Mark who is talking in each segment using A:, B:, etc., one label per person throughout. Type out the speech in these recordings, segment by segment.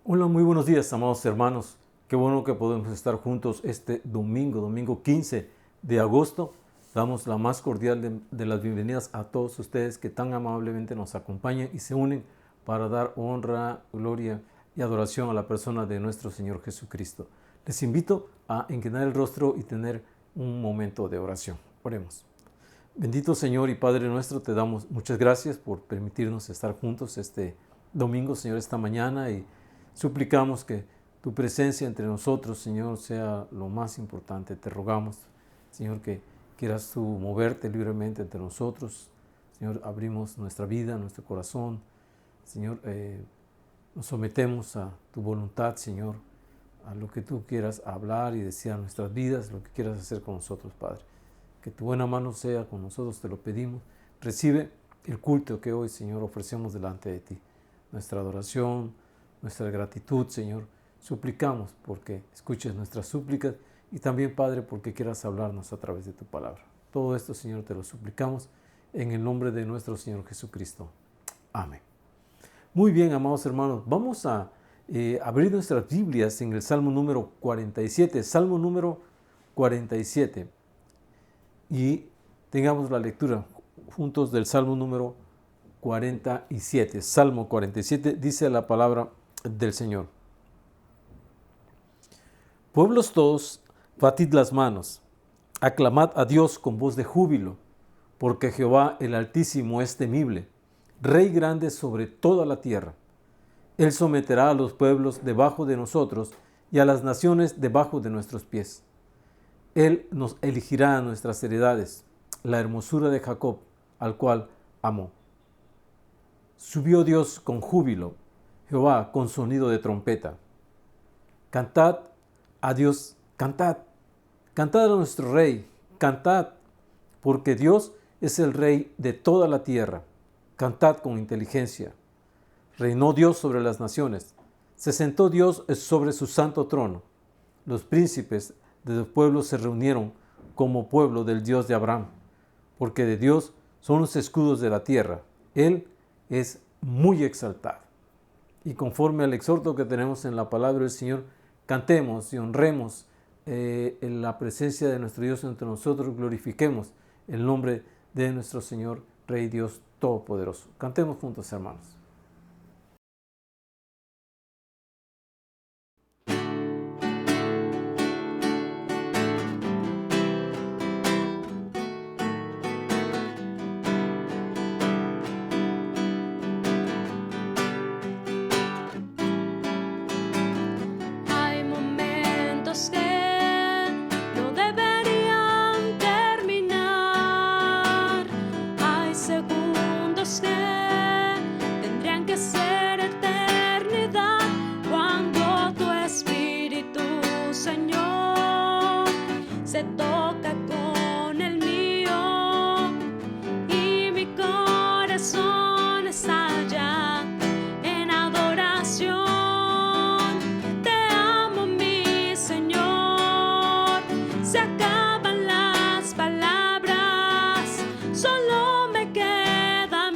A: Hola, muy buenos días, amados hermanos. Qué bueno que podemos estar juntos este domingo 15 de agosto. Damos la más cordial de las bienvenidas a todos ustedes que tan amablemente nos acompañan y se unen para dar honra, gloria y adoración a la persona de nuestro Señor Jesucristo. Les invito a inclinar el rostro y tener un momento de oración. Oremos. Bendito Señor y Padre nuestro, te damos muchas gracias por permitirnos estar juntos este domingo, Señor, esta mañana, y suplicamos que tu presencia entre nosotros, Señor, sea lo más importante. Te rogamos, Señor, que quieras tú moverte libremente entre nosotros. Señor, abrimos nuestra vida, nuestro corazón. Señor, nos sometemos a tu voluntad, Señor, a lo que tú quieras hablar y decir a nuestras vidas, lo que quieras hacer con nosotros, Padre. Que tu buena mano sea con nosotros, te lo pedimos. Recibe el culto que hoy, Señor, ofrecemos delante de ti. Nuestra adoración, nuestra gratitud, Señor. Suplicamos porque escuches nuestras súplicas y también, Padre, porque quieras hablarnos a través de tu palabra. Todo esto, Señor, te lo suplicamos en el nombre de nuestro Señor Jesucristo. Amén. Muy bien, amados hermanos, vamos a abrir nuestras Biblias en el Salmo número 47. Salmo número 47. Y tengamos la lectura juntos del Salmo número 47. Salmo 47 dice la palabra del Señor. Pueblos todos, batid las manos, aclamad a Dios con voz de júbilo, porque Jehová el Altísimo es temible, Rey grande sobre toda la tierra. Él someterá a los pueblos debajo de nosotros y a las naciones debajo de nuestros pies. Él nos elegirá a nuestras heredades, la hermosura de Jacob, al cual amó. Subió Dios con júbilo, Jehová con sonido de trompeta. Cantad a Dios, cantad, cantad a nuestro Rey, cantad, porque Dios es el Rey de toda la tierra. Cantad con inteligencia. Reinó Dios sobre las naciones, se sentó Dios sobre su santo trono. Los príncipes de los pueblos se reunieron como pueblo del Dios de Abraham, porque de Dios son los escudos de la tierra. Él es muy exaltado. Y conforme al exhorto que tenemos en la palabra del Señor, cantemos y honremos en la presencia de nuestro Dios entre nosotros, glorifiquemos el nombre de nuestro Señor, Rey Dios Todopoderoso. Cantemos juntos, hermanos.
B: Solo me queda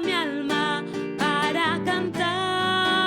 B: mi alma para cantar.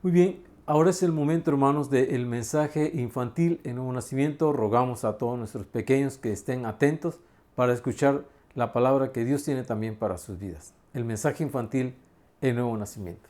A: Muy bien, ahora es el momento, hermanos, del mensaje infantil en Nuevo Nacimiento. Rogamos a todos nuestros pequeños que estén atentos para escuchar la palabra que Dios tiene también para sus vidas. El mensaje infantil en Nuevo Nacimiento.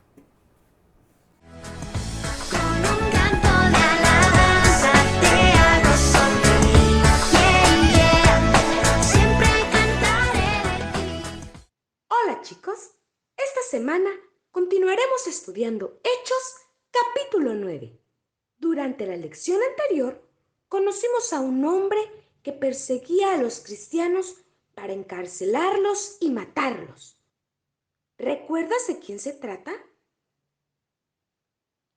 B: Hola chicos, esta semana continuaremos estudiando Hechos capítulo 9. Durante la lección anterior conocimos a un hombre que perseguía a los cristianos para encarcelarlos y matarlos. ¿Recuerdas de quién se trata?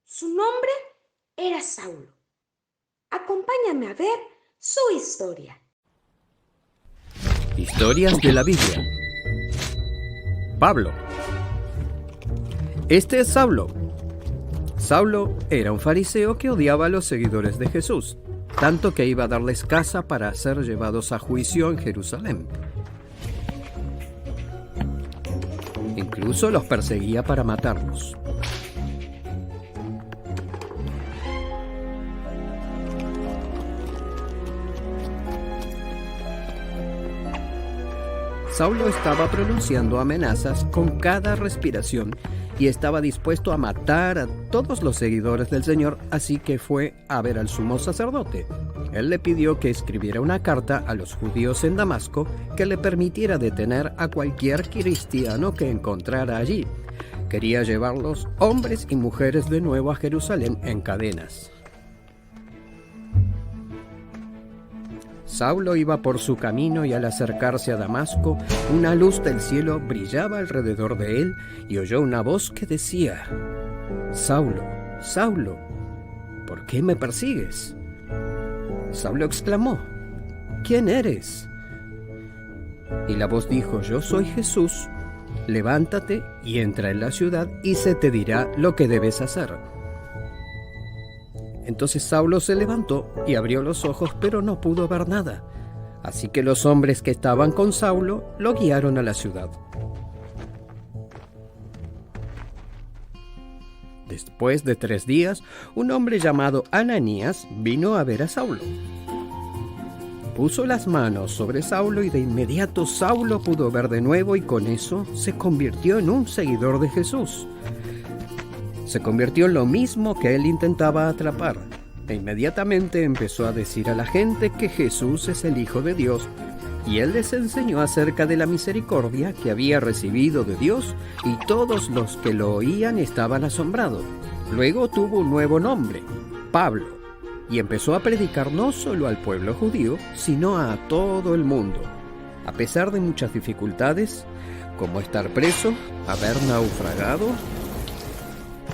B: Su nombre era Saulo. Acompáñame a ver su historia.
C: Historias de la Biblia. Pablo. Este es Saulo. Saulo era un fariseo que odiaba a los seguidores de Jesús, tanto que iba a darles caza para ser llevados a juicio en Jerusalén. Incluso los perseguía para matarlos. Saulo estaba pronunciando amenazas con cada respiración y estaba dispuesto a matar a todos los seguidores del Señor, así que fue a ver al sumo sacerdote. Él le pidió que escribiera una carta a los judíos en Damasco que le permitiera detener a cualquier cristiano que encontrara allí. Quería llevarlos, hombres y mujeres, de nuevo a Jerusalén en cadenas. Saulo iba por su camino y al acercarse a Damasco, una luz del cielo brillaba alrededor de él y oyó una voz que decía: «Saulo, Saulo, ¿por qué me persigues?». Saulo exclamó: «¿Quién eres?». Y la voz dijo: «Yo soy Jesús. Levántate y entra en la ciudad y se te dirá lo que debes hacer». Entonces Saulo se levantó y abrió los ojos, pero no pudo ver nada. Así que los hombres que estaban con Saulo lo guiaron a la ciudad. Después de 3 días, un hombre llamado Ananías vino a ver a Saulo. Puso las manos sobre Saulo y de inmediato Saulo pudo ver de nuevo y con eso se convirtió en un seguidor de Jesús. Se convirtió en lo mismo que él intentaba atrapar, e inmediatamente empezó a decir a la gente que Jesús es el Hijo de Dios, y él les enseñó acerca de la misericordia que había recibido de Dios, y todos los que lo oían estaban asombrados. Luego tuvo un nuevo nombre, Pablo, y empezó a predicar no solo al pueblo judío, sino a todo el mundo. A pesar de muchas dificultades, como estar preso, haber naufragado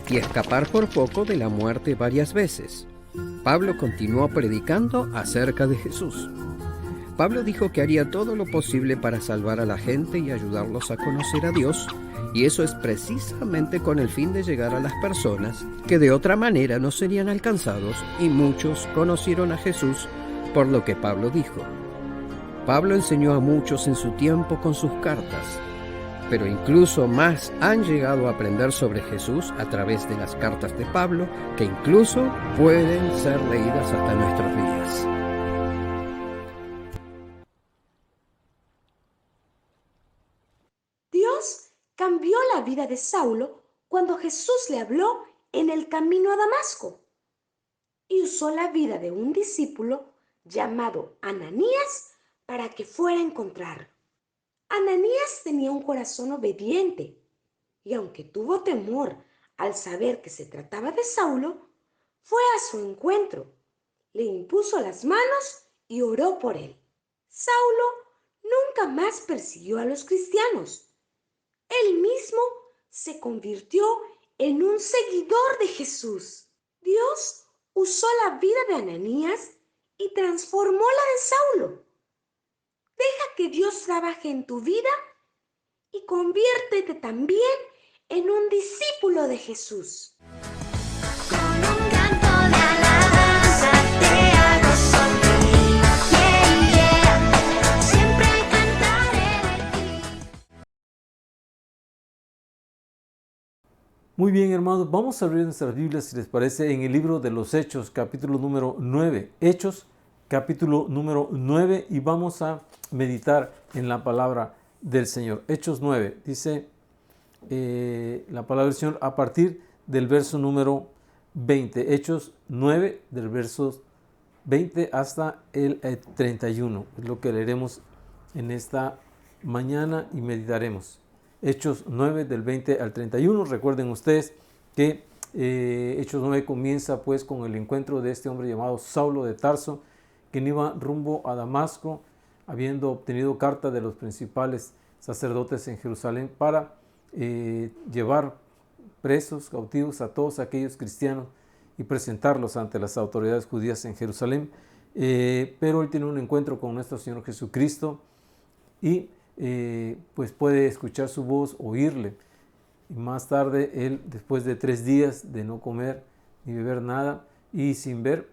C: y escapar por poco de la muerte varias veces, Pablo continuó predicando acerca de Jesús. Pablo dijo que haría todo lo posible para salvar a la gente y ayudarlos a conocer a Dios, y eso es precisamente con el fin de llegar a las personas que de otra manera no serían alcanzados, y muchos conocieron a Jesús por lo que Pablo dijo. Pablo enseñó a muchos en su tiempo con sus cartas, pero incluso más han llegado a aprender sobre Jesús a través de las cartas de Pablo, que incluso pueden ser leídas hasta nuestros días.
B: Dios cambió la vida de Saulo cuando Jesús le habló en el camino a Damasco y usó la vida de un discípulo llamado Ananías para que fuera a encontrarlo. Ananías tenía un corazón obediente y aunque tuvo temor al saber que se trataba de Saulo, fue a su encuentro, le impuso las manos y oró por él. Saulo nunca más persiguió a los cristianos. Él mismo se convirtió en un seguidor de Jesús. Dios usó la vida de Ananías y transformó la de Saulo. Deja que Dios trabaje en tu vida y conviértete también en un discípulo de Jesús.
D: Con un canto de alabanza te hago sonreír. Yeah, yeah. Siempre cantaré de ti.
A: Muy bien, hermanos, vamos a abrir nuestras Biblias, si les parece, en el libro de los Hechos, capítulo número 9. Hechos, capítulo número 9, y vamos a meditar en la palabra del Señor. Hechos 9, dice la palabra del Señor a partir del verso número 20. Hechos 9, del verso 20 hasta el 31. Es lo que leeremos en esta mañana y meditaremos. Hechos 9 del 20 al 31. Recuerden ustedes que Hechos 9 comienza pues con el encuentro de este hombre llamado Saulo de Tarso, quien iba rumbo a Damasco, habiendo obtenido carta de los principales sacerdotes en Jerusalén para llevar presos, cautivos a todos aquellos cristianos y presentarlos ante las autoridades judías en Jerusalén. Pero él tiene un encuentro con nuestro Señor Jesucristo y pues puede escuchar su voz, oírle. Y más tarde él, después de 3 días de no comer ni beber nada y sin ver,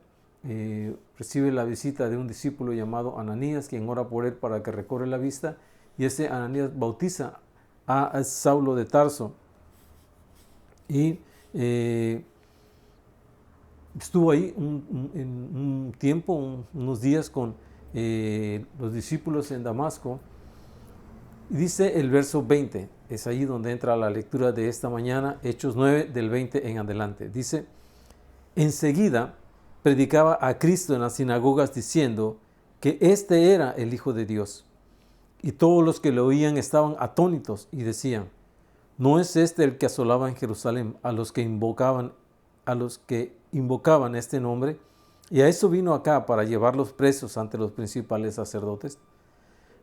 A: recibe la visita de un discípulo llamado Ananías, quien ora por él para que recobre la vista, y ese Ananías bautiza a Saulo de Tarso y estuvo ahí un tiempo, unos días con los discípulos en Damasco. Y dice el verso 20, es ahí donde entra la lectura de esta mañana, Hechos 9 del 20 en adelante. Dice: enseguida predicaba a Cristo en las sinagogas diciendo que éste era el Hijo de Dios. Y todos los que lo oían estaban atónitos y decían: ¿no es este el que asolaba en Jerusalén a los que invocaban este nombre? Y a eso vino acá, para llevarlos presos ante los principales sacerdotes.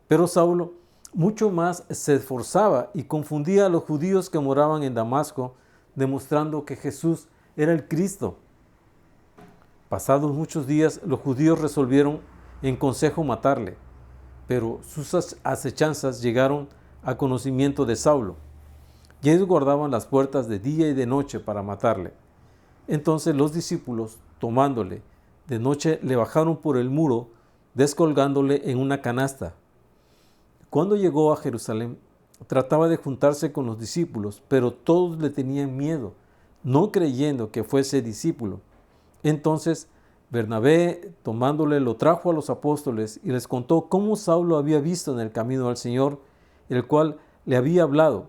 A: Pero Saulo mucho más se esforzaba y confundía a los judíos que moraban en Damasco, demostrando que Jesús era el Cristo. Pasados muchos días, los judíos resolvieron en consejo matarle, pero sus acechanzas llegaron a conocimiento de Saulo, y ellos guardaban las puertas de día y de noche para matarle. Entonces los discípulos, tomándole de noche, le bajaron por el muro, descolgándole en una canasta. Cuando llegó a Jerusalén, trataba de juntarse con los discípulos, pero todos le tenían miedo, no creyendo que fuese discípulo. Entonces Bernabé, tomándole, lo trajo a los apóstoles y les contó cómo Saulo había visto en el camino al Señor, el cual le había hablado,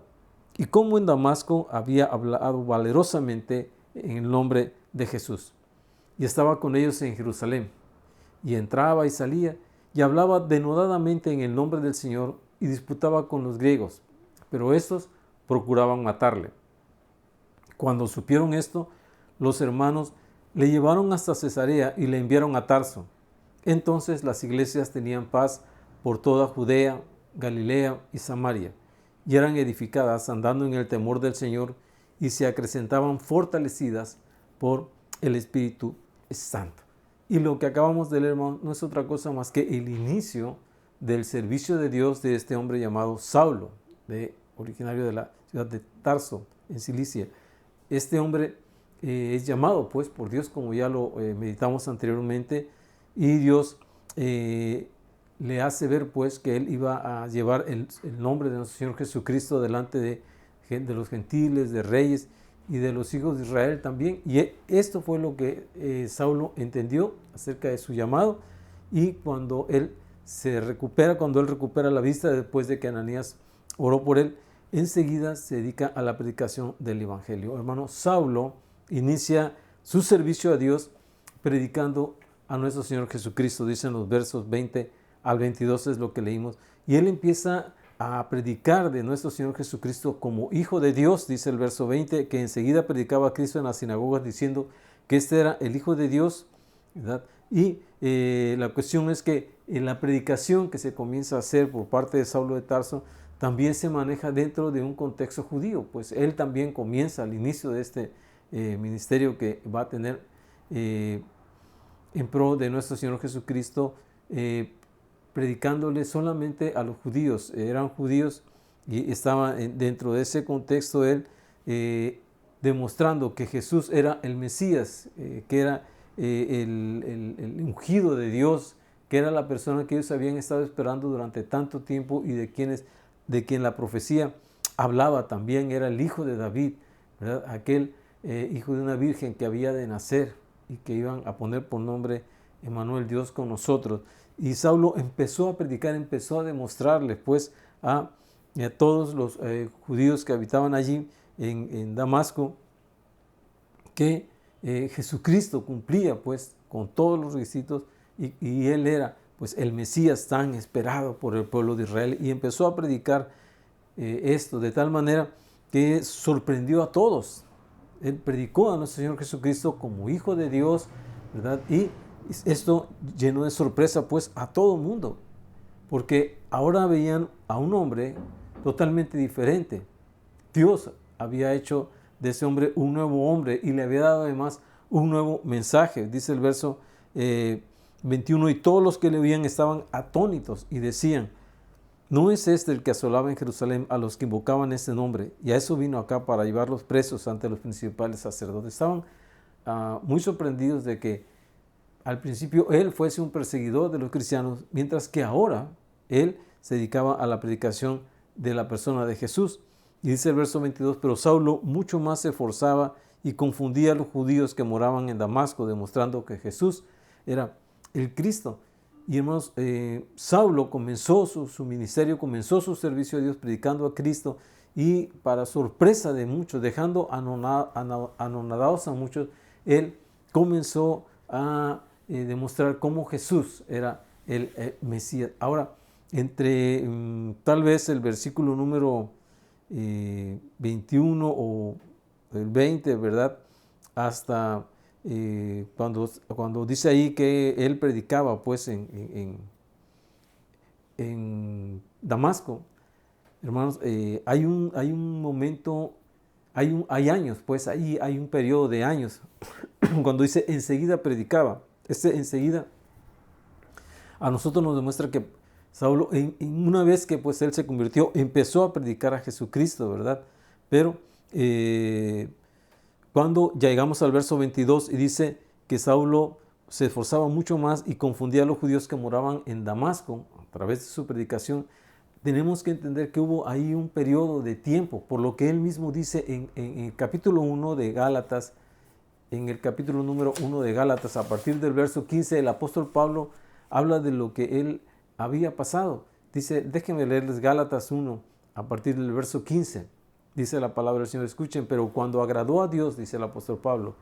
A: y cómo en Damasco había hablado valerosamente en el nombre de Jesús. Y estaba con ellos en Jerusalén, y entraba y salía, y hablaba denodadamente en el nombre del Señor, y disputaba con los griegos, pero estos procuraban matarle. Cuando supieron esto, los hermanos le llevaron hasta Cesarea y le enviaron a Tarso. Entonces las iglesias tenían paz por toda Judea, Galilea y Samaria, y eran edificadas andando en el temor del Señor, y se acrecentaban fortalecidas por el Espíritu Santo. Y lo que acabamos de leer, hermano, no es otra cosa más que el inicio del servicio de Dios de este hombre llamado Saulo, originario de la ciudad de Tarso, en Cilicia. Este hombre es llamado pues por Dios, como ya lo meditamos anteriormente, y Dios le hace ver pues que él iba a llevar el nombre de nuestro Señor Jesucristo delante de los gentiles, de reyes y de los hijos de Israel también. Y esto fue lo que Saulo entendió acerca de su llamado, y cuando él recupera la vista después de que Ananías oró por él, enseguida se dedica a la predicación del Evangelio. Hermano, Saulo inicia su servicio a Dios predicando a nuestro Señor Jesucristo. Dicen los versos 20 al 22, es lo que leímos. Y él empieza a predicar de nuestro Señor Jesucristo como Hijo de Dios, dice el verso 20, que enseguida predicaba a Cristo en las sinagogas diciendo que este era el Hijo de Dios, ¿verdad? Y la cuestión es que en la predicación que se comienza a hacer por parte de Saulo de Tarso también se maneja dentro de un contexto judío, pues él también comienza al inicio de este ministerio que va a tener en pro de nuestro Señor Jesucristo, predicándole solamente a los judíos. Eran judíos y estaba dentro de ese contexto él demostrando que Jesús era el Mesías, que era el ungido de Dios, que era la persona que ellos habían estado esperando durante tanto tiempo y de quien la profecía hablaba también. Era el hijo de David, ¿verdad? Aquel hijo de una virgen que había de nacer y que iban a poner por nombre Emmanuel, Dios con nosotros. Y Saulo empezó a predicar, empezó a demostrarles pues a todos los judíos que habitaban allí en Damasco que Jesucristo cumplía pues con todos los requisitos y él era pues el Mesías tan esperado por el pueblo de Israel, y empezó a predicar esto de tal manera que sorprendió a todos. Él predicó a nuestro Señor Jesucristo como Hijo de Dios, ¿verdad? Y esto llenó de sorpresa pues a todo el mundo, porque ahora veían a un hombre totalmente diferente. Dios había hecho de ese hombre un nuevo hombre y le había dado además un nuevo mensaje. Dice el verso 21, y todos los que le oían estaban atónitos y decían: ¿no es este el que asolaba en Jerusalén a los que invocaban este nombre? Y a eso vino acá, para llevarlos presos ante los principales sacerdotes. Estaban muy sorprendidos de que al principio él fuese un perseguidor de los cristianos, mientras que ahora él se dedicaba a la predicación de la persona de Jesús. Y dice el verso 22, pero Saulo mucho más se esforzaba y confundía a los judíos que moraban en Damasco, demostrando que Jesús era el Cristo. Y hermanos, Saulo comenzó su ministerio, comenzó su servicio a Dios predicando a Cristo, y para sorpresa de muchos, dejando anonadados a muchos, él comenzó a demostrar cómo Jesús era el Mesías. Ahora, entre tal vez el versículo número 21 o el 20, ¿verdad? Hasta cuando dice ahí que él predicaba pues en Damasco, hermanos, hay un momento, hay años, pues ahí hay un periodo de años cuando dice enseguida predicaba. Enseguida a nosotros nos demuestra que Saulo, en una vez que pues él se convirtió, empezó a predicar a Jesucristo, ¿verdad? Pero cuando ya llegamos al verso 22 y dice que Saulo se esforzaba mucho más y confundía a los judíos que moraban en Damasco a través de su predicación, tenemos que entender que hubo ahí un periodo de tiempo, por lo que él mismo dice en el capítulo 1 de Gálatas, en el capítulo número 1 de Gálatas, a partir del verso 15, el apóstol Pablo habla de lo que él había pasado. Dice, déjenme leerles Gálatas 1, a partir del verso 15. Dice la palabra del Señor, escuchen: pero cuando agradó a Dios, dice el apóstol Pablo,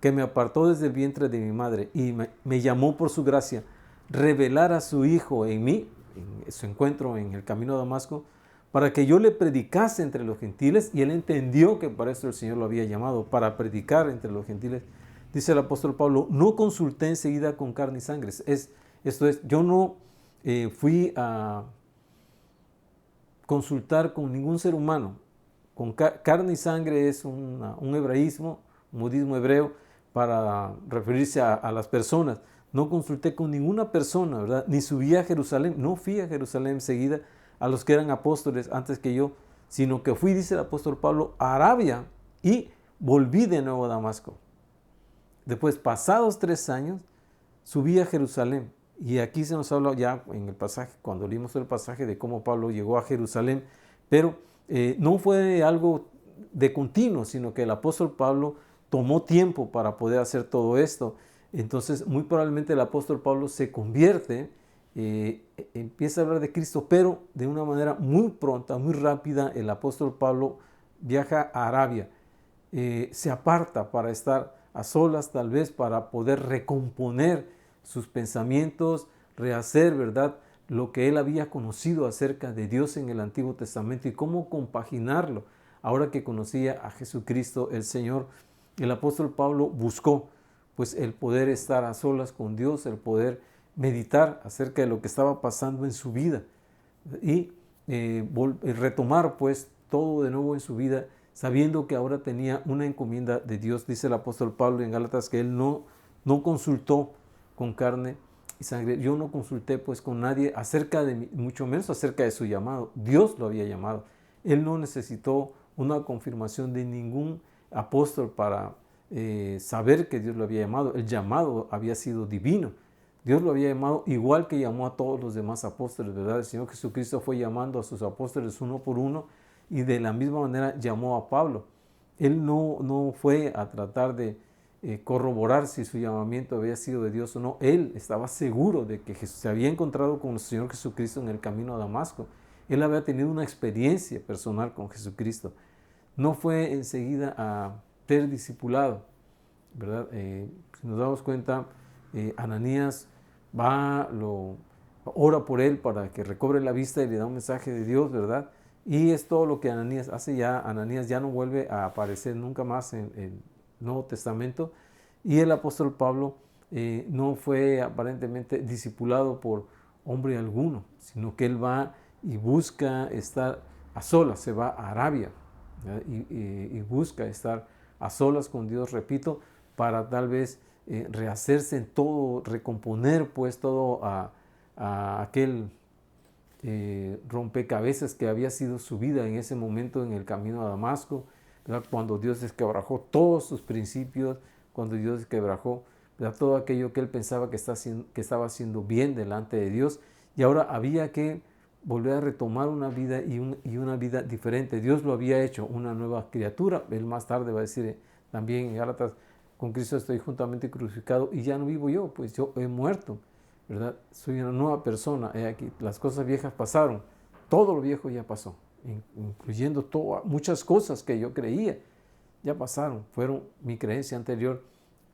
A: que me apartó desde el vientre de mi madre y me llamó por su gracia, revelar a su Hijo en mí, en su encuentro en el camino a Damasco, para que yo le predicase entre los gentiles. Y él entendió que para eso el Señor lo había llamado, para predicar entre los gentiles. Dice el apóstol Pablo, no consulté enseguida con carne y sangre. Esto es, yo no fui a consultar con ningún ser humano. Con carne y sangre es un hebraísmo, un modismo hebreo para referirse a las personas. No consulté con ninguna persona, ¿verdad? Ni subí a Jerusalén, no fui a Jerusalén enseguida a los que eran apóstoles antes que yo, sino que fui, dice el apóstol Pablo, a Arabia y volví de nuevo a Damasco. Después, pasados 3 años, subí a Jerusalén. Y aquí se nos habla ya en el pasaje, cuando leímos el pasaje, de cómo Pablo llegó a Jerusalén, pero no fue algo de continuo, sino que el apóstol Pablo tomó tiempo para poder hacer todo esto. Entonces, muy probablemente el apóstol Pablo se convierte, empieza a hablar de Cristo, pero de una manera muy pronta, muy rápida. El apóstol Pablo viaja a Arabia, se aparta para estar a solas, tal vez para poder recomponer sus pensamientos, rehacer, ¿verdad?, lo que él había conocido acerca de Dios en el Antiguo Testamento y cómo compaginarlo. Ahora que conocía a Jesucristo el Señor, el apóstol Pablo buscó pues el poder estar a solas con Dios, el poder meditar acerca de lo que estaba pasando en su vida y retomar pues todo de nuevo en su vida, sabiendo que ahora tenía una encomienda de Dios. Dice el apóstol Pablo en Gálatas que él no consultó con carne y sangre. Yo no consulté pues con nadie acerca de mí, mucho menos acerca de su llamado. Dios lo había llamado. Él no necesitó una confirmación de ningún apóstol para saber que Dios lo había llamado. El llamado había sido divino. Dios lo había llamado igual que llamó a todos los demás apóstoles, ¿verdad? El Señor Jesucristo fue llamando a sus apóstoles uno por uno y de la misma manera llamó a Pablo. Él no fue a tratar de corroborar si su llamamiento había sido de Dios o no. Él estaba seguro de que se había encontrado con el Señor Jesucristo en el camino a Damasco. Él había tenido una experiencia personal con Jesucristo. No fue enseguida a ser discipulado, ¿verdad? Si nos damos cuenta, Ananías ora por él para que recobre la vista y le da un mensaje de Dios, ¿verdad? Y es todo lo que Ananías hace. Ya Ananías ya no vuelve a aparecer nunca más en el Nuevo Testamento. Y el apóstol Pablo no fue aparentemente discipulado por hombre alguno, sino que él va y busca estar a solas, se va a Arabia y busca estar a solas con Dios, repito, para tal vez rehacerse en todo, recomponer pues todo a aquel rompecabezas que había sido su vida en ese momento en el camino a Damasco, ¿verdad? Cuando Dios desquebrajó todos sus principios, cuando Dios desquebrajó, ¿verdad?, todo aquello que él pensaba que estaba haciendo bien delante de Dios, y ahora había que volver a retomar una vida y una vida diferente. Dios lo había hecho una nueva criatura. Él más tarde va a decir también en Gálatas, con Cristo estoy juntamente crucificado y ya no vivo yo, pues yo he muerto, ¿verdad? Soy una nueva persona. Aquí las cosas viejas pasaron, todo lo viejo ya pasó, incluyendo muchas cosas que yo creía, ya pasaron, fueron mi creencia anterior,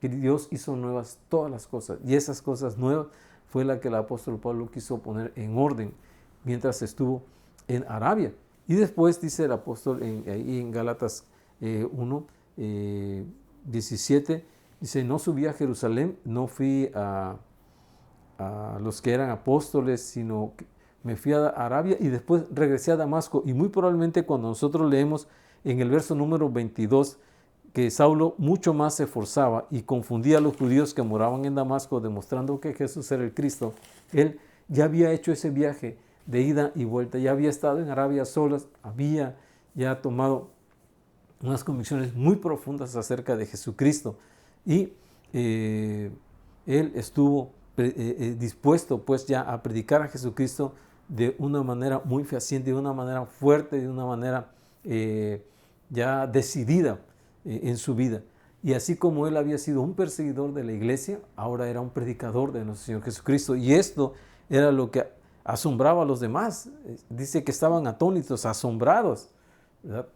A: que Dios hizo nuevas todas las cosas, y esas cosas nuevas fue la que el apóstol Pablo quiso poner en orden mientras estuvo en Arabia. Y después dice el apóstol ahí en Gálatas 1, 17, dice, no subí a Jerusalén, no fui a los que eran apóstoles, sino que me fui a Arabia y después regresé a Damasco. Y muy probablemente cuando nosotros leemos en el verso número 22 que Saulo mucho más se esforzaba y confundía a los judíos que moraban en Damasco, demostrando que Jesús era el Cristo, él ya había hecho ese viaje de ida y vuelta, ya había estado en Arabia solas, había ya tomado unas convicciones muy profundas acerca de Jesucristo, y él estuvo dispuesto pues ya a predicar a Jesucristo de una manera muy fehaciente, de una manera fuerte, de una manera ya decidida en su vida. Y así como él había sido un perseguidor de la iglesia, ahora era un predicador de nuestro Señor Jesucristo, y esto era lo que asombraba a los demás. Dice que estaban atónitos, asombrados, ¿verdad?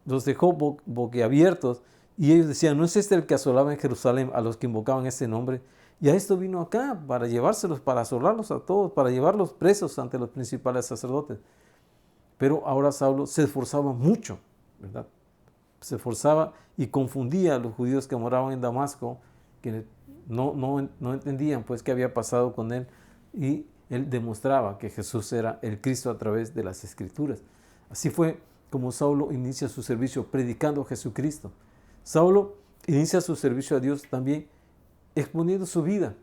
A: Los dejó boquiabiertos, y ellos decían, ¿no es este el que asolaba en Jerusalén a los que invocaban ese nombre? Y a esto vino acá, para llevárselos, para asolarlos a todos, para llevarlos presos ante los principales sacerdotes. Pero ahora Saulo se esforzaba mucho, ¿verdad? Se esforzaba y confundía a los judíos que moraban en Damasco, que no entendían pues qué había pasado con él, y él demostraba que Jesús era el Cristo a través de las Escrituras. Así fue como Saulo inicia su servicio predicando a Jesucristo. Saulo inicia su servicio a Dios también exponiendo su vida.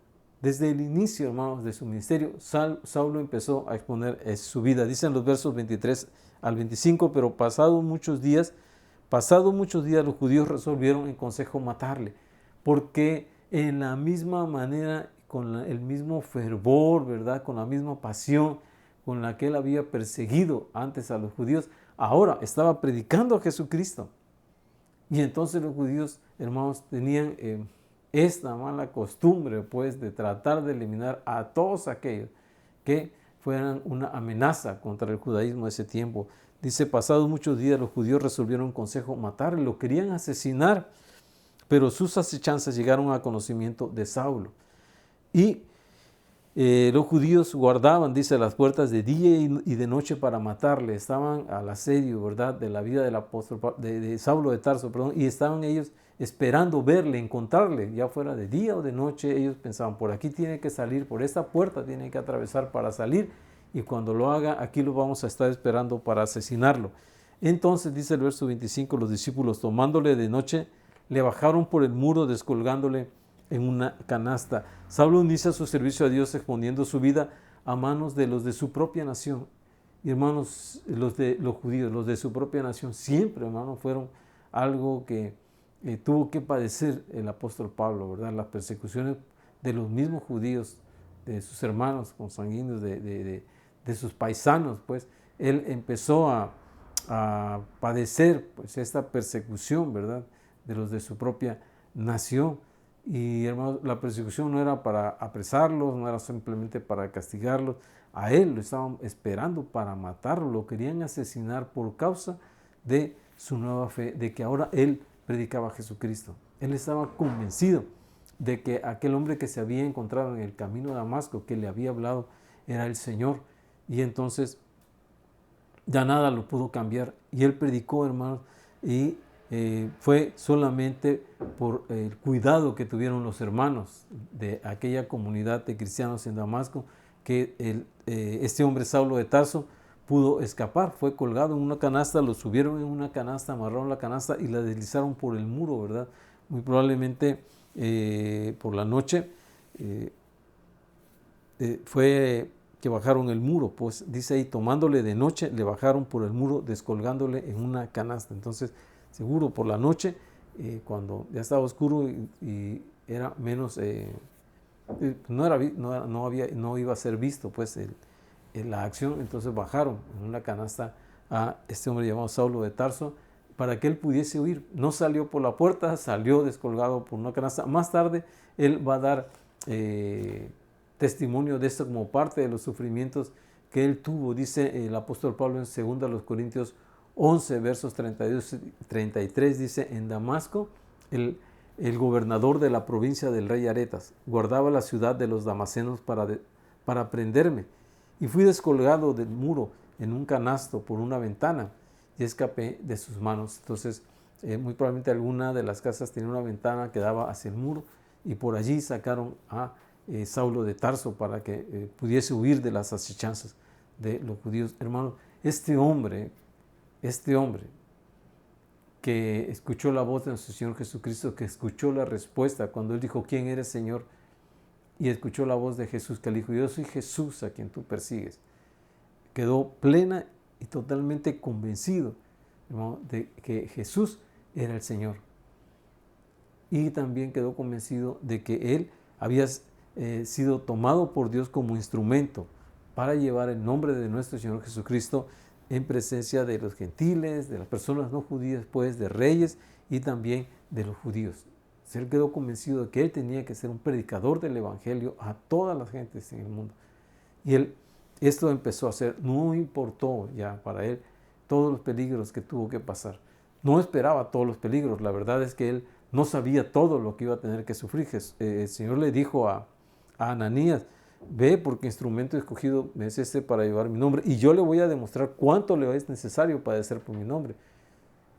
A: Desde el inicio, hermanos, de su ministerio, Saulo empezó a exponer su vida. Dicen los versos 23 al 25, pero pasados muchos días los judíos resolvieron en consejo matarle, porque en la misma manera, con el mismo fervor, ¿verdad?, con la misma pasión con la que él había perseguido antes a los judíos, ahora estaba predicando a Jesucristo. Y entonces los judíos, hermanos, tenían esta mala costumbre pues de tratar de eliminar a todos aquellos que fueran una amenaza contra el judaísmo de ese tiempo. Dice, pasados muchos días los judíos resolvieron en consejo matarle, lo querían asesinar, pero sus asechanzas llegaron a conocimiento de Saulo. Y los judíos guardaban, dice, las puertas de día y de noche para matarle. Estaban al asedio, ¿verdad?, de la vida del apóstol, de Saulo de Tarso, perdón, y estaban ellos esperando verle, encontrarle, ya fuera de día o de noche. Ellos pensaban, por aquí tiene que salir, por esta puerta tiene que atravesar para salir, y cuando lo haga, aquí lo vamos a estar esperando para asesinarlo. Entonces, dice el verso 25, los discípulos tomándole de noche, le bajaron por el muro descolgándole en una canasta. Saulo inicia su servicio a Dios exponiendo su vida a manos de los de su propia nación. Y hermanos, los judíos, los de su propia nación, siempre, hermanos, fueron algo que tuvo que padecer el apóstol Pablo, ¿verdad? Las persecuciones de los mismos judíos, de sus hermanos consanguíneos, de sus paisanos, pues. Él empezó a a padecer pues esta persecución, ¿verdad?, de los de su propia nación. Y hermanos, la persecución no era para apresarlos, no era simplemente para castigarlos. A él lo estaban esperando para matarlo, lo querían asesinar por causa de su nueva fe, de que ahora él predicaba a Jesucristo. Él estaba convencido de que aquel hombre que se había encontrado en el camino de Damasco, que le había hablado, era el Señor. Y entonces ya nada lo pudo cambiar. Y él predicó, hermanos, y fue solamente por el cuidado que tuvieron los hermanos de aquella comunidad de cristianos en Damasco que este hombre Saulo de Tarso pudo escapar. Fue colgado en una canasta, lo subieron en una canasta, amarraron la canasta y la deslizaron por el muro, ¿verdad? Muy probablemente por la noche fue que bajaron el muro, pues dice ahí, tomándole de noche, le bajaron por el muro, descolgándole en una canasta. Entonces, seguro por la noche, cuando ya estaba oscuro y era menos, no iba a ser visto pues la acción, entonces bajaron en una canasta a este hombre llamado Saulo de Tarso para que él pudiese huir. No salió por la puerta, salió descolgado por una canasta. Más tarde él va a dar testimonio de esto como parte de los sufrimientos que él tuvo. Dice el apóstol Pablo en 2 Corintios 11, versos 32 y 33, dice: en Damasco, el gobernador de la provincia del rey Aretas guardaba la ciudad de los damasenos para prenderme, y fui descolgado del muro en un canasto por una ventana y escapé de sus manos. Entonces, muy probablemente alguna de las casas tenía una ventana que daba hacia el muro, y por allí sacaron a Saulo de Tarso para que pudiese huir de las acechanzas de los judíos. Hermanos, este hombre que escuchó la voz de nuestro Señor Jesucristo, que escuchó la respuesta cuando él dijo: ¿quién eres, Señor? Y escuchó la voz de Jesús, que le dijo: yo soy Jesús a quien tú persigues. Quedó plena y totalmente convencido, hermano, de que Jesús era el Señor. Y también quedó convencido de que él había sido tomado por Dios como instrumento para llevar el nombre de nuestro Señor Jesucristo en presencia de los gentiles, de las personas no judías, pues de reyes y también de los judíos. Él quedó convencido de que él tenía que ser un predicador del evangelio a todas las gentes en el mundo. Y esto empezó a hacer, no importó ya para él todos los peligros que tuvo que pasar. No esperaba todos los peligros. La verdad es que él no sabía todo lo que iba a tener que sufrir. El Señor le dijo a Ananías: ve, porque instrumento escogido es este para llevar mi nombre, y yo le voy a demostrar cuánto le es necesario padecer por mi nombre.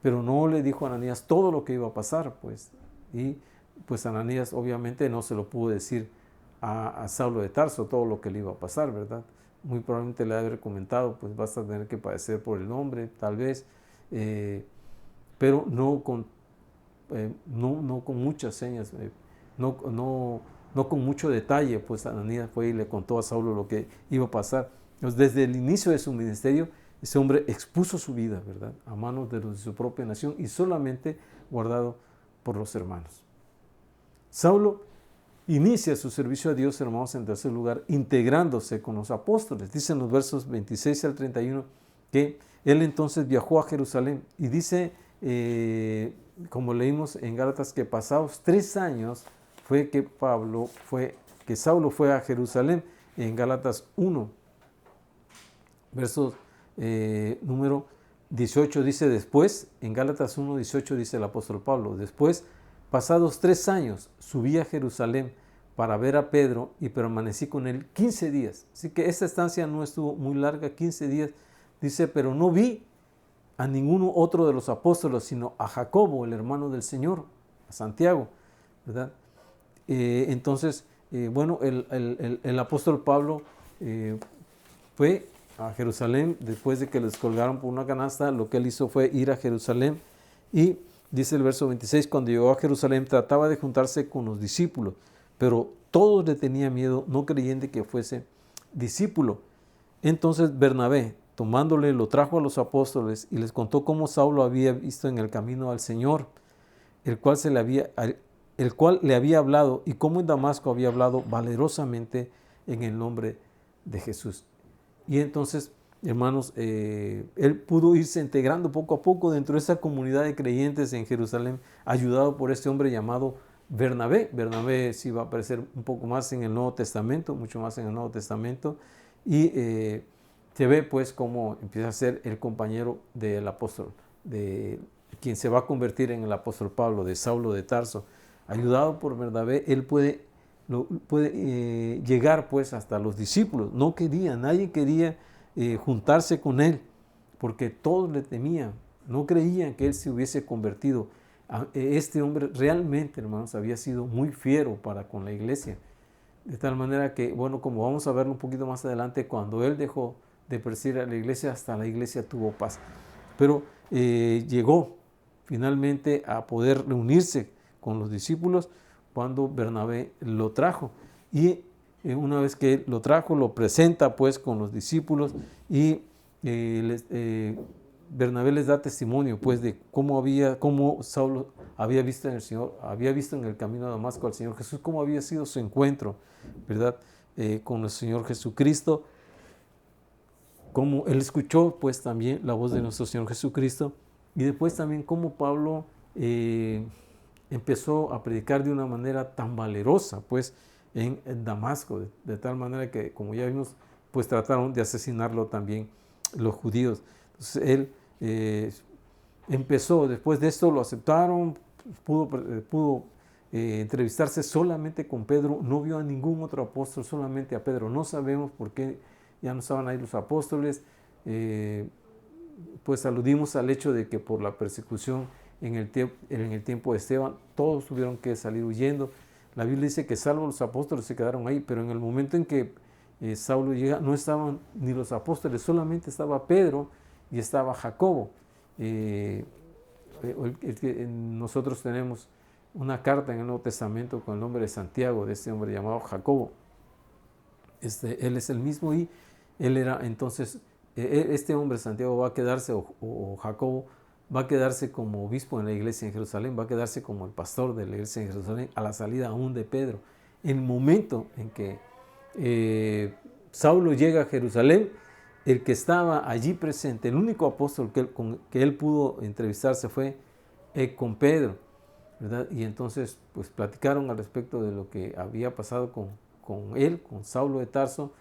A: Pero no le dijo a Ananías todo lo que iba a pasar, pues. Y pues Ananías obviamente no se lo pudo decir a Saulo de Tarso todo lo que le iba a pasar, ¿verdad? Muy probablemente le haber comentado: pues vas a tener que padecer por el nombre, tal vez, pero no con muchas señas, no con mucho detalle. Pues Ananías fue y le contó a Saulo lo que iba a pasar. Entonces, desde el inicio de su ministerio, ese hombre expuso su vida, ¿verdad?, a manos de los de su propia nación y solamente guardado por los hermanos. Saulo inicia su servicio a Dios, hermanos, en tercer lugar, integrándose con los apóstoles. Dice en los versos 26 al 31 que él entonces viajó a Jerusalén, y dice, como leímos en Gálatas, que pasados 3 años fue que Saulo fue a Jerusalén. En Gálatas 1, versos número 18, dice: después, en Gálatas 1, 18 dice el apóstol Pablo: después, pasados 3 años, subí a Jerusalén para ver a Pedro y permanecí con él 15 días. Así que esta estancia no estuvo muy larga, 15 días. Dice: pero no vi a ninguno otro de los apóstoles, sino a Jacobo, el hermano del Señor, a Santiago, ¿verdad? Entonces, bueno, el apóstol Pablo fue a Jerusalén después de que les colgaron por una canasta. Lo que él hizo fue ir a Jerusalén, y dice el verso 26: cuando llegó a Jerusalén trataba de juntarse con los discípulos, pero todos le tenían miedo, no creyendo que fuese discípulo. Entonces Bernabé, tomándole, lo trajo a los apóstoles y les contó cómo Saulo había visto en el camino al Señor, el cual le había hablado, y cómo en Damasco había hablado valerosamente en el nombre de Jesús. Y entonces hermanos, él pudo irse integrando poco a poco dentro de esa comunidad de creyentes en Jerusalén, ayudado por este hombre llamado Bernabé. Bernabé sí va a aparecer un poco más en el Nuevo Testamento, mucho más en el Nuevo Testamento, y se ve pues cómo empieza a ser el compañero del apóstol, de quien se va a convertir en el apóstol Pablo, de Saulo de Tarso. Ayudado por Bernabé, él puede llegar pues hasta los discípulos. No quería, nadie quería juntarse con él, porque todos le temían, no creían que él se hubiese convertido. Este hombre realmente, hermanos, había sido muy fiero para con la iglesia, de tal manera que, bueno, como vamos a verlo un poquito más adelante, cuando él dejó de perseguir a la iglesia, hasta la iglesia tuvo paz. Pero llegó finalmente a poder reunirse con los discípulos cuando Bernabé lo trajo. Y una vez que lo trajo, lo presenta pues con los discípulos, y Bernabé les da testimonio pues de cómo Saulo había visto en el Señor, había visto en el camino a Damasco al Señor Jesús, cómo había sido su encuentro, ¿verdad? Con el Señor Jesucristo, cómo él escuchó pues también la voz de nuestro Señor Jesucristo, y después también cómo Pablo empezó a predicar de una manera tan valerosa pues en Damasco, de tal manera que, como ya vimos, pues trataron de asesinarlo también los judíos. Entonces él empezó, después de esto lo aceptaron, pudo entrevistarse solamente con Pedro, no vio a ningún otro apóstol, solamente a Pedro. No sabemos por qué ya no estaban ahí los apóstoles. Pues aludimos al hecho de que por la persecución en el tiempo de Esteban, todos tuvieron que salir huyendo. La Biblia dice que salvo los apóstoles se quedaron ahí, pero en el momento en que Saulo llega, no estaban ni los apóstoles, solamente estaba Pedro y estaba Jacobo. Nosotros tenemos una carta en el Nuevo Testamento con el nombre de Santiago, de este hombre llamado Jacobo. Él es el mismo, y él era entonces, este hombre Santiago va a quedarse, o Jacobo, va a quedarse como obispo en la iglesia en Jerusalén, va a quedarse como el pastor de la iglesia en Jerusalén a la salida aún de Pedro. En el momento en que Saulo llega a Jerusalén, el que estaba allí presente, el único apóstol que él pudo entrevistarse fue con Pedro, ¿verdad? Y entonces pues platicaron al respecto de lo que había pasado con él, con Saulo de Tarso.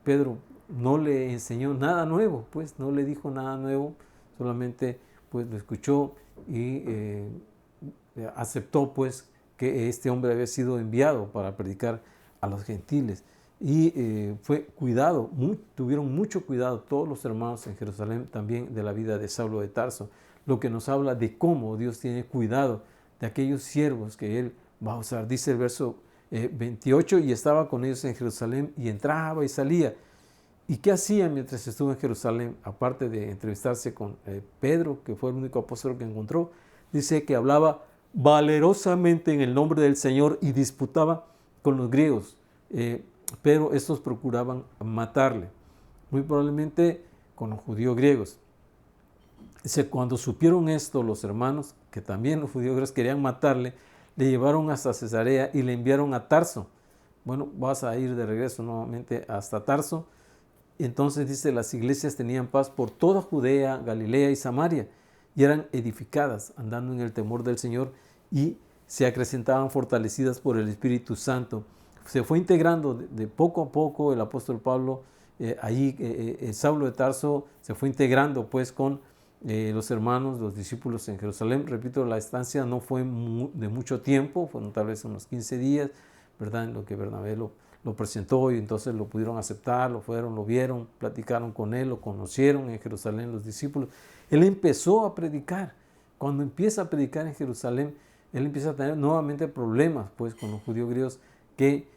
A: Pedro no le enseñó nada nuevo, pues no le dijo nada nuevo, solamente pues lo escuchó y aceptó pues que este hombre había sido enviado para predicar a los gentiles. Y fue cuidado, tuvieron mucho cuidado todos los hermanos en Jerusalén también de la vida de Saulo de Tarso, lo que nos habla de cómo Dios tiene cuidado de aquellos siervos que Él va a usar. Dice el verso 28, y estaba con ellos en Jerusalén, y entraba y salía. ¿Y qué hacía mientras estuvo en Jerusalén? Aparte de entrevistarse con Pedro, que fue el único apóstol que encontró, dice que hablaba valerosamente en el nombre del Señor y disputaba con los griegos. Pero estos procuraban matarle, muy probablemente con los judíos griegos. Dice, cuando supieron esto los hermanos, que también los judíos griegos querían matarle, le llevaron hasta Cesarea y le enviaron a Tarso. Bueno, vas a ir de regreso nuevamente hasta Tarso. Entonces dice, las iglesias tenían paz por toda Judea, Galilea y Samaria, y eran edificadas, andando en el temor del Señor, y se acrecentaban fortalecidas por el Espíritu Santo. Se fue integrando de poco a poco el apóstol Pablo, allí Saulo de Tarso se fue integrando pues con los hermanos, los discípulos en Jerusalén. Repito, la estancia no fue de mucho tiempo, fueron tal vez unos 15 días, ¿verdad? En lo que Bernabé lo presentó, y entonces lo pudieron aceptar, lo fueron, lo vieron, platicaron con él, lo conocieron en Jerusalén los discípulos. Él empezó a predicar. Cuando empieza a predicar en Jerusalén, él empieza a tener nuevamente problemas pues con los judíos griegos, que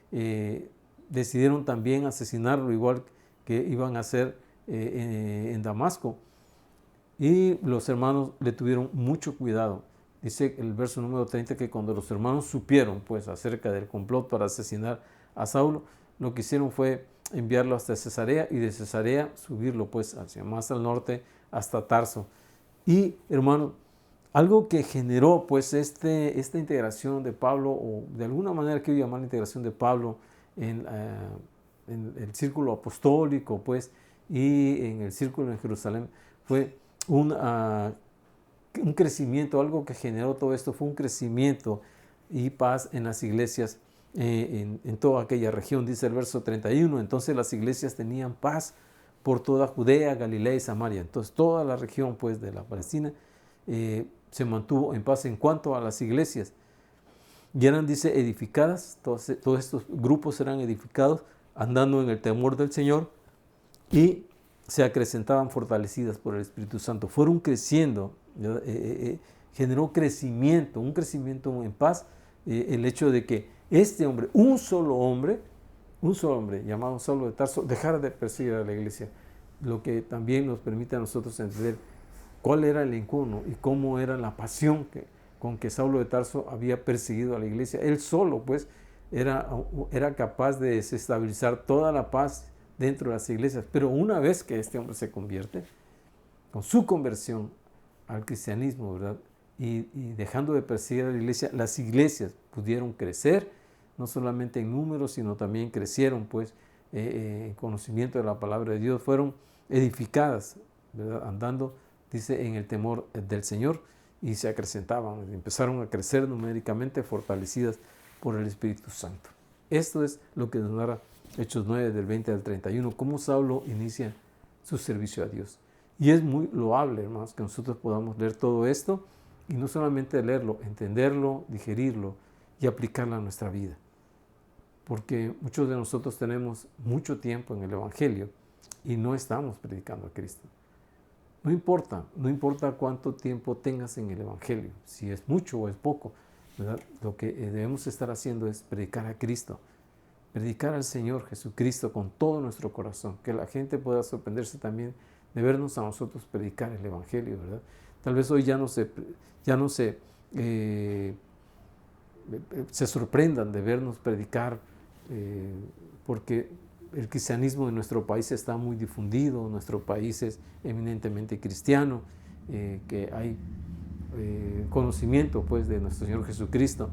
A: decidieron también asesinarlo, igual que iban a hacer en Damasco. Y los hermanos le tuvieron mucho cuidado. Dice el verso número 30 que cuando los hermanos supieron pues acerca del complot para asesinar a Saulo, lo que hicieron fue enviarlo hasta Cesarea, y de Cesarea subirlo pues hacia más al norte hasta Tarso. Y hermanos, algo que generó pues esta integración de Pablo, o de alguna manera quiero llamar la integración de Pablo en el círculo apostólico pues, y en el círculo en Jerusalén fue un crecimiento, algo que generó todo esto fue un crecimiento y paz en las iglesias en toda aquella región, dice el verso 31. Entonces las iglesias tenían paz por toda Judea, Galilea y Samaria. Entonces toda la región pues de la Palestina se mantuvo en paz en cuanto a las iglesias. Y eran, dice, edificadas, todos estos grupos eran edificados andando en el temor del Señor y se acrecentaban fortalecidas por el Espíritu Santo. Fueron creciendo, generó crecimiento, un crecimiento en paz, el hecho de que este hombre, un solo hombre llamado Saulo de Tarso, dejara de perseguir a la iglesia, lo que también nos permite a nosotros entender cuál era el encono y cómo era la pasión con que Saulo de Tarso había perseguido a la iglesia. Él solo, pues, era capaz de desestabilizar toda la paz dentro de las iglesias. Pero una vez que este hombre se convierte, con su conversión al cristianismo, ¿verdad? Y dejando de perseguir a la iglesia, las iglesias pudieron crecer, no solamente en números, sino también crecieron, pues, en conocimiento de la palabra de Dios, fueron edificadas, ¿verdad? Andando, dice, en el temor del Señor, y se acrecentaban, empezaron a crecer numéricamente, fortalecidas por el Espíritu Santo. Esto es lo que nos narra Hechos 9, del 20 al 31, cómo Saulo inicia su servicio a Dios. Y es muy loable, hermanos, que nosotros podamos leer todo esto, y no solamente leerlo, entenderlo, digerirlo y aplicarlo a nuestra vida. Porque muchos de nosotros tenemos mucho tiempo en el Evangelio y no estamos predicando a Cristo. No importa cuánto tiempo tengas en el Evangelio, si es mucho o es poco, ¿verdad? Lo que debemos estar haciendo es predicar a Cristo, predicar al Señor Jesucristo con todo nuestro corazón, que la gente pueda sorprenderse también de vernos a nosotros predicar el Evangelio, ¿verdad? Tal vez hoy ya no se sorprendan de vernos predicar, porque el cristianismo en nuestro país está muy difundido, nuestro país es eminentemente cristiano, que hay conocimiento pues de nuestro Señor Jesucristo.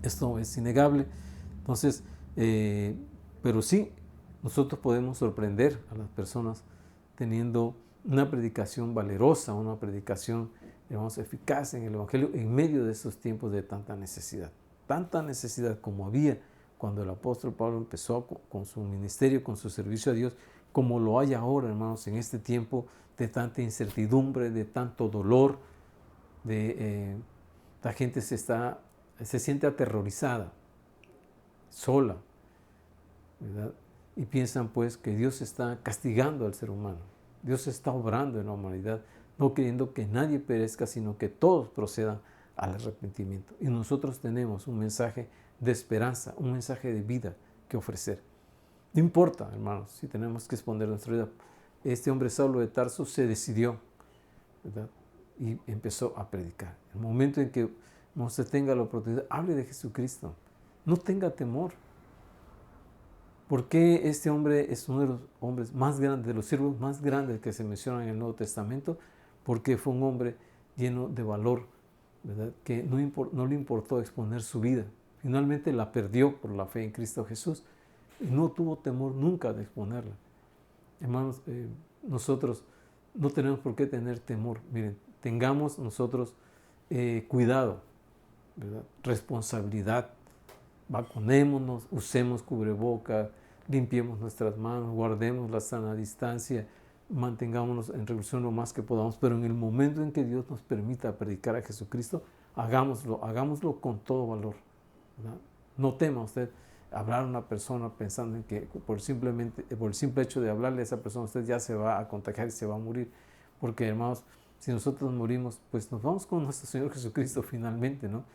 A: Esto es innegable. Entonces, pero sí, nosotros podemos sorprender a las personas teniendo una predicación valerosa, una predicación, digamos, eficaz en el Evangelio en medio de estos tiempos de tanta necesidad como había cuando el apóstol Pablo empezó con su ministerio, con su servicio a Dios, como lo hay ahora, hermanos, en este tiempo de tanta incertidumbre, de tanto dolor, la gente se siente aterrorizada, sola, ¿verdad? Y piensan pues que Dios está castigando al ser humano. Dios está obrando en la humanidad, no queriendo que nadie perezca, sino que todos procedan al arrepentimiento. Y nosotros tenemos un mensaje de esperanza, un mensaje de vida que ofrecer. No importa, hermanos, si tenemos que exponer nuestra vida. Este hombre Saulo de Tarso se decidió, ¿verdad? Y empezó a predicar. El momento en que usted tenga la oportunidad, hable de Jesucristo. No tenga temor. Porque este hombre es uno de los hombres más grandes, de los siervos más grandes que se mencionan en el Nuevo Testamento? Porque fue un hombre lleno de valor, ¿verdad? Que no le importó exponer su vida. Finalmente la perdió por la fe en Cristo Jesús y no tuvo temor nunca de exponerla. Hermanos, nosotros no tenemos por qué tener temor. Miren, tengamos nosotros cuidado, ¿verdad? Responsabilidad. Vacunémonos, usemos cubrebocas, limpiemos nuestras manos, guardemos la sana distancia, mantengámonos en revolución lo más que podamos, pero en el momento en que Dios nos permita predicar a Jesucristo, hagámoslo con todo valor, ¿verdad? No tema usted hablar a una persona pensando en que por el simple hecho de hablarle a esa persona usted ya se va a contagiar y se va a morir, porque hermanos, si nosotros morimos, pues nos vamos con nuestro Señor Jesucristo finalmente, ¿no?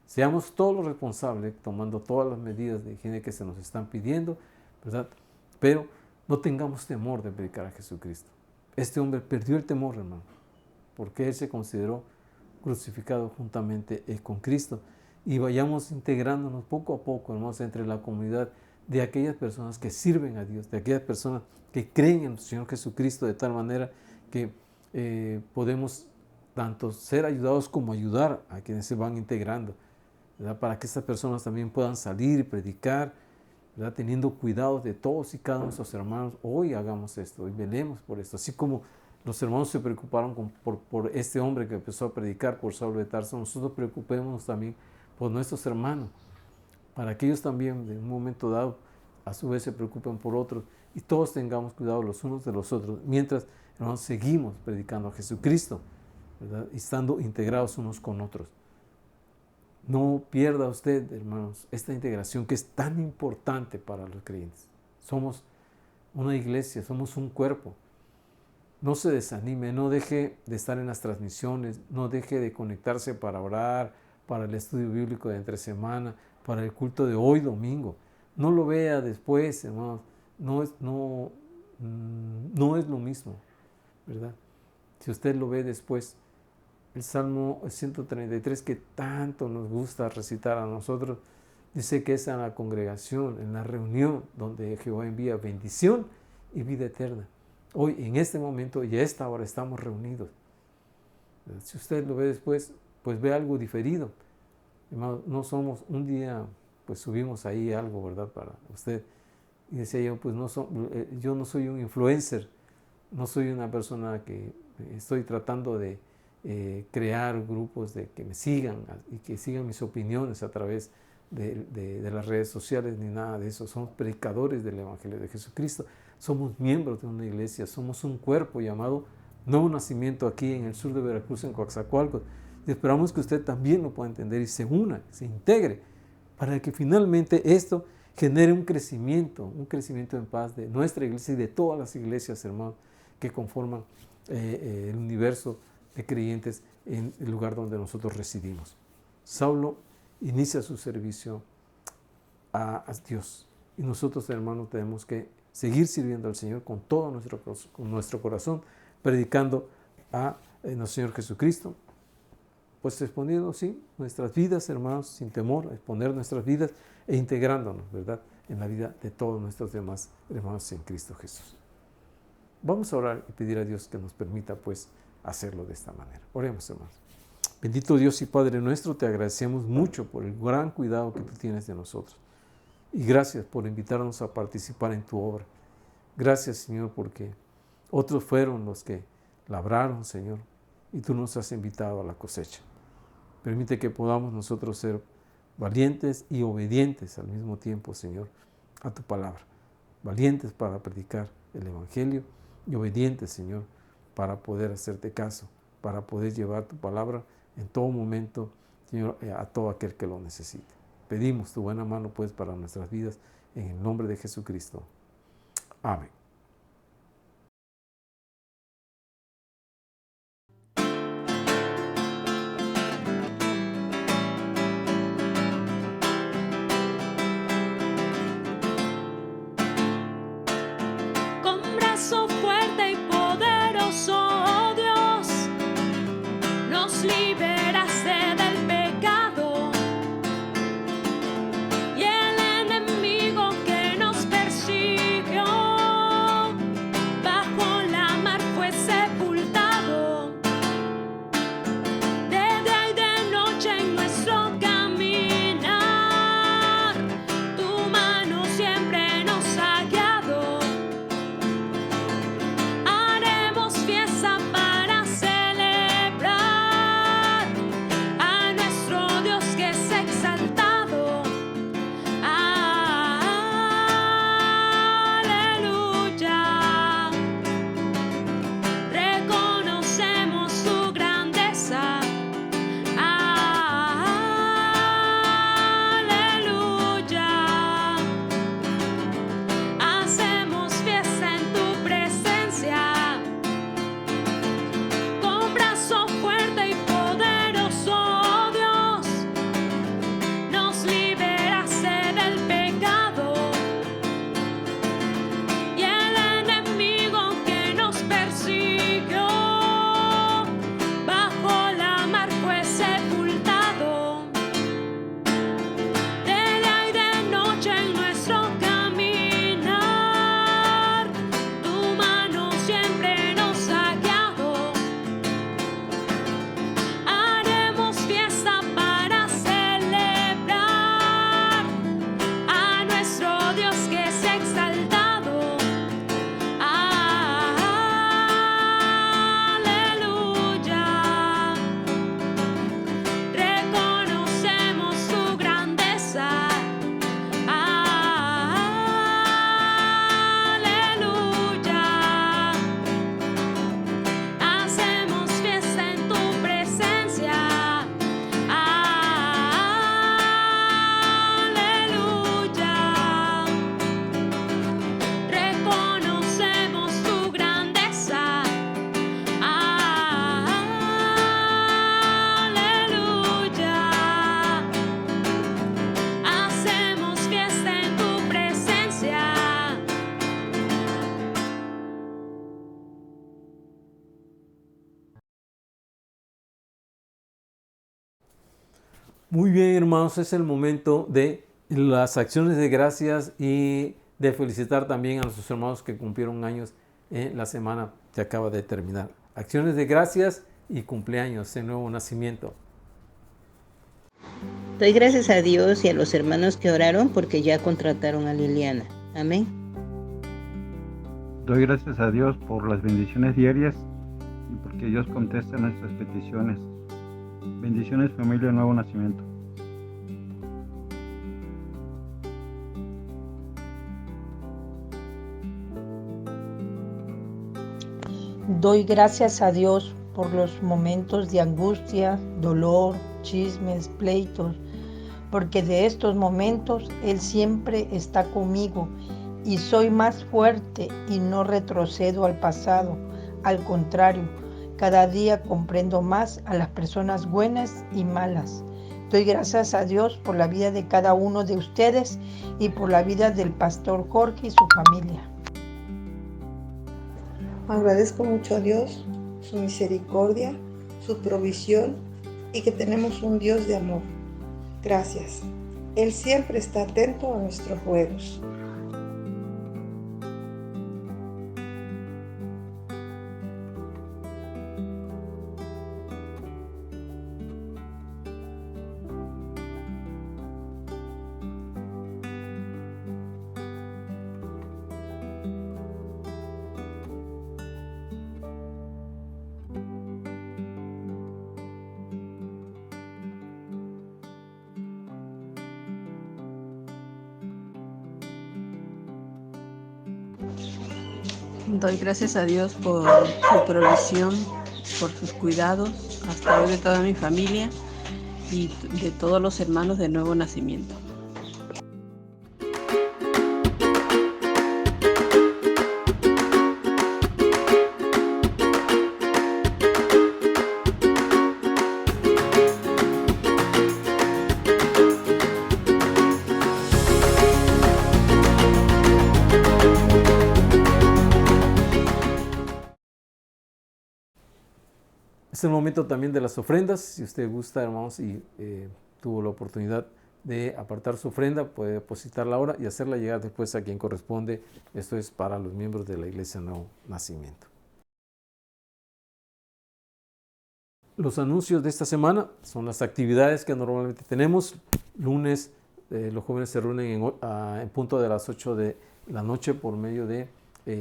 A: Seamos todos los responsables, tomando todas las medidas de higiene que se nos están pidiendo, ¿verdad? Pero no tengamos temor de predicar a Jesucristo. Este hombre perdió el temor, hermano, porque él se consideró crucificado juntamente con Cristo. Y vayamos integrándonos poco a poco, hermanos, entre la comunidad de aquellas personas que sirven a Dios, de aquellas personas que creen en el Señor Jesucristo, de tal manera que podemos tanto ser ayudados como ayudar a quienes se van integrando, ¿verdad? Para que estas personas también puedan salir y predicar ¿verdad? Teniendo cuidado de todos y cada uno de nuestros hermanos. Hoy hagamos esto, hoy velemos por esto. Así como los hermanos se preocuparon por este hombre que empezó a predicar, por Saulo de Tarso, nosotros preocupémonos también por nuestros hermanos, para que ellos también, en un momento dado, a su vez se preocupen por otros y todos tengamos cuidado los unos de los otros, mientras, hermanos, seguimos predicando a Jesucristo, ¿verdad? Y estando integrados unos con otros. No pierda usted, hermanos, esta integración que es tan importante para los creyentes. Somos una iglesia, somos un cuerpo. No se desanime, no deje de estar en las transmisiones, no deje de conectarse para orar, para el estudio bíblico de entre semana, para el culto de hoy domingo. No lo vea después, hermanos. No es lo mismo, ¿verdad? Si usted lo ve después, el Salmo 133 que tanto nos gusta recitar a nosotros, dice que es en la congregación, en la reunión, donde Jehová envía bendición y vida eterna. Hoy, en este momento y a esta hora estamos reunidos. Si usted lo ve después, pues ve algo diferido. Hermano, no somos, un día pues subimos ahí algo, ¿verdad? Para usted. Y decía yo, pues yo no soy un influencer, no soy una persona que estoy tratando de crear grupos de que me sigan y que sigan mis opiniones a través de las redes sociales ni nada de eso. Somos predicadores del Evangelio de Jesucristo. Somos miembros de una iglesia, somos un cuerpo llamado Nuevo Nacimiento aquí en el sur de Veracruz, en Coaxacualcos. Y esperamos que usted también lo pueda entender y se una, se integre, para que finalmente esto genere un crecimiento en paz de nuestra iglesia y de todas las iglesias, hermanos, que conforman el universo de creyentes en el lugar donde nosotros residimos. Saulo inicia su servicio a Dios y nosotros, hermanos, tenemos que seguir sirviendo al Señor con todo nuestro corazón, predicando a nuestro Señor Jesucristo, pues exponiendo, sí, nuestras vidas, hermanos, sin temor, exponer nuestras vidas e integrándonos, ¿verdad?, en la vida de todos nuestros demás hermanos en Cristo Jesús. Vamos a orar y pedir a Dios que nos permita, pues, hacerlo de esta manera. Oremos, hermanos. Bendito Dios y Padre nuestro, te agradecemos mucho por el gran cuidado que tú tienes de nosotros. Y gracias por invitarnos a participar en tu obra. Gracias, Señor, porque otros fueron los que labraron, Señor, y tú nos has invitado a la cosecha. Permite que podamos nosotros ser valientes y obedientes al mismo tiempo, Señor, a tu palabra. Valientes para predicar el Evangelio y obedientes, Señor, para poder hacerte caso, para poder llevar tu palabra en todo momento, Señor, a todo aquel que lo necesite. Pedimos tu buena mano, pues, para nuestras vidas, en el nombre de Jesucristo. Amén.
D: Con brazo fuerte y poderoso, oh Dios, nos liberaste del pecado y el enemigo que nos persiguió bajo la mar fue sepultado. De día y de noche en nuestro caminar, tu mano siempre nos ha guiado. Haremos fiesta para celebrar
A: Muy bien, hermanos, es el momento de las acciones de gracias y de felicitar también a nuestros hermanos que cumplieron años en la semana que acaba de terminar. Acciones de gracias y cumpleaños, de nuevo nacimiento.
E: Doy gracias a Dios y a los hermanos que oraron porque ya contrataron a Liliana. Amén.
F: Doy gracias a Dios por las bendiciones diarias y porque Dios contesta nuestras peticiones. Bendiciones, familia Nuevo Nacimiento.
G: Doy gracias a Dios por los momentos de angustia, dolor, chismes, pleitos, porque de estos momentos Él siempre está conmigo y soy más fuerte y no retrocedo al pasado. Al contrario, cada día comprendo más a las personas buenas y malas. Doy gracias a Dios por la vida de cada uno de ustedes y por la vida del pastor Jorge y su familia.
H: Agradezco mucho a Dios, su misericordia, su provisión y que tenemos un Dios de amor. Gracias. Él siempre está atento a nuestros ruegos.
I: Doy gracias a Dios por su provisión, por sus cuidados, hasta hoy de toda mi familia y de todos los hermanos de Nuevo Nacimiento.
A: Es el momento también de las ofrendas. Si usted gusta, hermanos, y tuvo la oportunidad de apartar su ofrenda, puede depositarla ahora y hacerla llegar después a quien corresponde. Esto es para los miembros de la Iglesia Nuevo Nacimiento. Los anuncios de esta semana son las actividades que normalmente tenemos. Lunes, los jóvenes se reúnen en punto de las 8 de la noche por medio de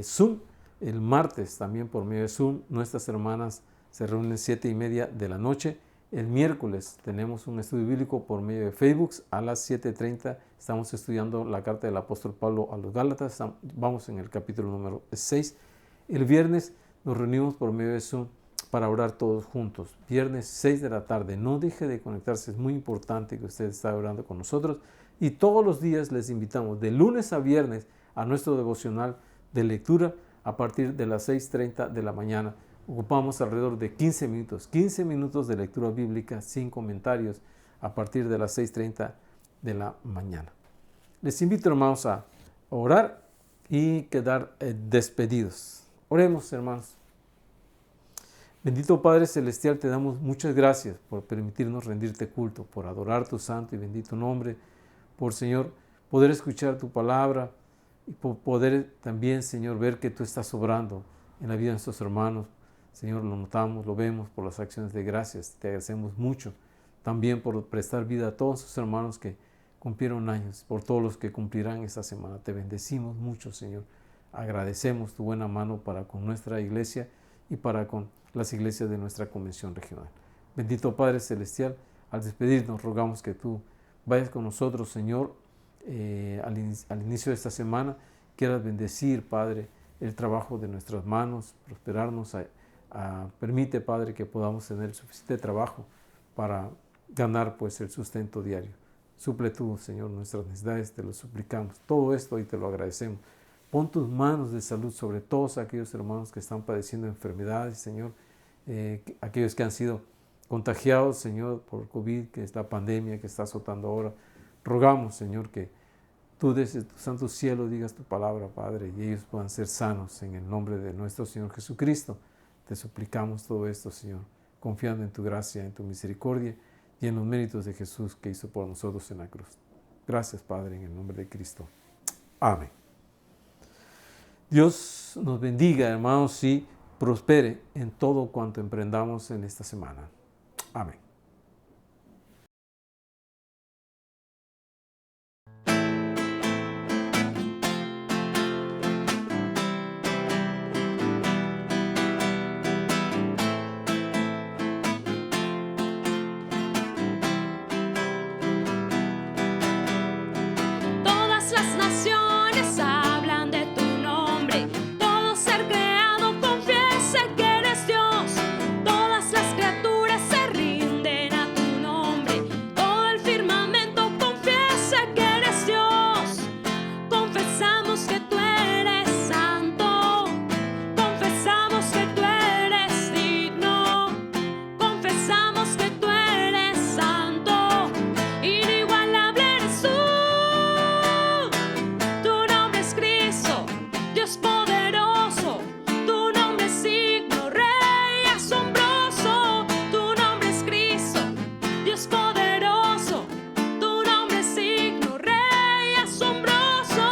A: Zoom. El martes también por medio de Zoom. Nuestras hermanas se reúnen 7:30 de la noche. El miércoles tenemos un estudio bíblico por medio de Facebook. A las 7:30 estamos estudiando la carta del apóstol Pablo a los Gálatas. Vamos en el capítulo número 6. El viernes nos reunimos por medio de Zoom para orar todos juntos. Viernes 6 de la tarde. No deje de conectarse. Es muy importante que usted esté orando con nosotros. Y todos los días les invitamos de lunes a viernes a nuestro devocional de lectura a partir de las 6:30 de la mañana. Ocupamos alrededor de 15 minutos de lectura bíblica sin comentarios a partir de las 6:30 de la mañana. Les invito, hermanos, a orar y quedar despedidos. Oremos, hermanos. Bendito Padre Celestial, te damos muchas gracias por permitirnos rendirte culto, por adorar tu santo y bendito nombre, por, Señor, poder escuchar tu palabra y por poder también, Señor, ver que tú estás obrando en la vida de nuestros hermanos. Señor, lo notamos, lo vemos por las acciones de gracias. Te agradecemos mucho también por prestar vida a todos sus hermanos que cumplieron años, por todos los que cumplirán esta semana. Te bendecimos mucho, Señor. Agradecemos tu buena mano para con nuestra iglesia y para con las iglesias de nuestra convención regional. Bendito Padre Celestial, al despedirnos rogamos que tú vayas con nosotros, Señor, al inicio de esta semana. Quieras bendecir, Padre, el trabajo de nuestras manos, prosperarnos. Permite, Padre, que podamos tener suficiente trabajo para ganar pues el sustento diario. Suple tú, Señor, nuestras necesidades, te lo suplicamos. Todo esto y te lo agradecemos. Pon tus manos de salud sobre todos aquellos hermanos que están padeciendo enfermedades, Señor, aquellos que han sido contagiados, Señor, por COVID, que es la pandemia que está azotando ahora. Rogamos, Señor, que tú desde tu santo cielo digas tu palabra, Padre, y ellos puedan ser sanos en el nombre de nuestro Señor Jesucristo. Te suplicamos todo esto, Señor, confiando en tu gracia, en tu misericordia y en los méritos de Jesús que hizo por nosotros en la cruz. Gracias, Padre, en el nombre de Cristo. Amén. Dios nos bendiga, hermanos, y prospere en todo cuanto emprendamos en esta semana. Amén.
D: Todas las naciones hablan de tu nombre, todo ser creado confiesa que eres Dios. Todas las criaturas se rinden a tu nombre, todo el firmamento confiesa que eres Dios. Confesamos que tú eres santo, confesamos que tú eres digno, confesamos que tú eres santo, inigualable eres tú. Tu nombre es Cristo, Dios poderoso, tu nombre es digno, Rey asombroso. Tu nombre es Cristo, Dios poderoso, tu nombre es digno, Rey asombroso.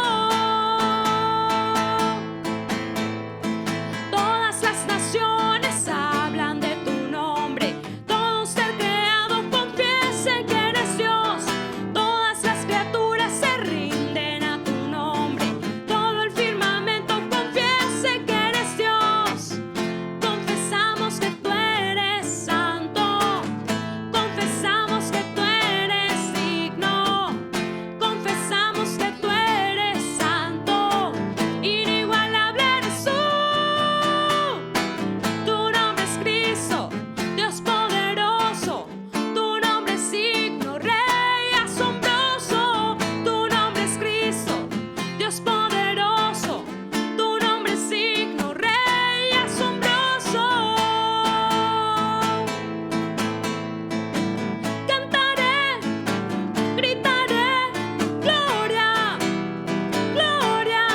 D: Todas las naciones hablan de tu nombre, todo ser creado confiesa que eres Dios. Todas las criaturas se rinden a tu nombre, todo el firmamento confiesa que eres Dios. Confesamos que tú eres santo, confesamos que tú eres digno, confesamos que tú eres santo, inigualable eres tú. Tu nombre es Cristo, Dios poderoso, tu nombre es digno, Rey asombroso. Tu nombre es Cristo, Dios poderoso, tu nombre es digno, Rey asombroso. Cantaré, gritaré, gloria, gloria.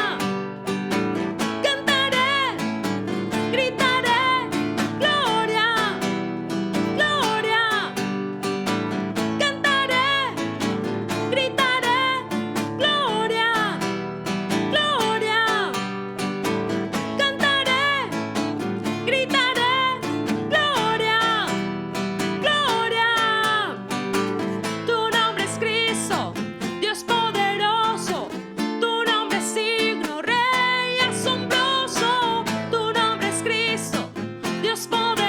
D: Cantaré, gritaré, gloria, gloria. Cantaré, gritaré, gloria, gloria. Cantaré, gritaré, gloria, gloria. Tu nombre es Cristo, Dios poderoso, tu nombre es digno, Rey asombroso. Tu nombre es Cristo, Dios poderoso.